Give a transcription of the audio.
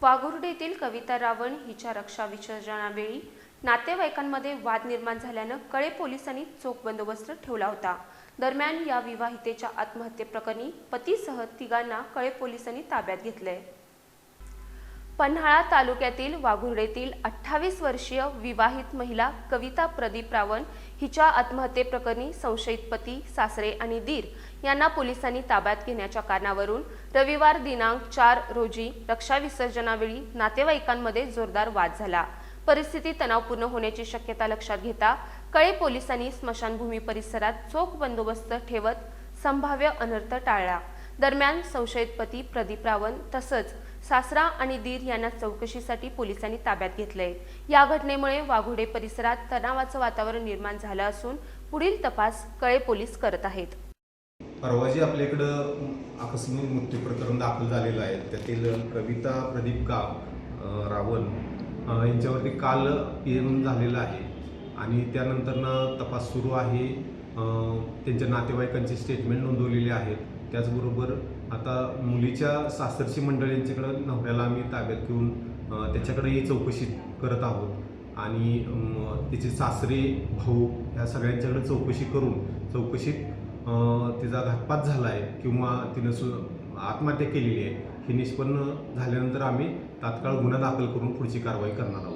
वाघुर्डे येथील कविता रावण हिच्या रक्षा विसर्जनावेळी नातेवाईकांमध्ये वाद निर्माण झाल्यानं कळे पोलिसांनी चोख बंदोबस्त ठेवला होता। दरम्यान या विवाहितेच्या आत्महत्येप्रकरणी पतीसह तिघांना कळे पोलिसांनी ताब्यात घेतले। पन्हाळा तालुक्यातील वाघुर्डेतील 28 वर्षीय विवाहित महिला कविता प्रदीप रावण हिच्या आत्महत्येप्रकरणी संशयित पती, सासरे आणि दीर यांना पोलिसांनी ताब्यात घेण्याच्या कारणावरून रविवार दिनांक 4 रोजी रक्षा विसर्जनावेळी नातेवाईकांमध्ये जोरदार वाद झाला। परिस्थिती तणावपूर्ण होण्याची शक्यता लक्षात घेता कळे पोलिसांनी स्मशानभूमी परिसरात चोख बंदोबस्त ठेवत संभाव्य अनर्थ टाळला। दरम्यान संशयित पती प्रदीप रावण तसंच सासरा आणि दीर यांना चौकशीसाठी पोलिसांनी ताब्यात घेतले। या घटनेमुळे वाघुर्डे परिसरात तणावाचं वातावरण निर्माण झालं असून पुढील तपास कळे पोलीस करत आहेत। परवाजी आपल्याकडं आकस्मिक मृत्यू प्रकरण दाखल झालेलं आहे। त्यातील कविता प्रदीप रावण यांच्यावरती काल पीएम झालेला आहे आणि त्यानंतर तपास सुरू आहे। त्यांच्या नातेवाईकांचे स्टेटमेंट नोंदवलेले आहेत। त्याचबरोबर आता मुलीच्या सासरची मंडळी यांच्याकडे नवऱ्याला आम्ही ताब्यात घेऊन त्याच्याकडेही चौकशी करत आहोत आणि तिचे सासरे, भाऊ या सगळ्यांच्याकडे चौकशी करून चौकशीत तिचा घातपात झाला आहे किंवा तिनं आत्महत्या केलेली आहे हे निष्पन्न झाल्यानंतर आम्ही तात्काळ गुन्हा दाखल करून पुढची कारवाई करणार आहोत।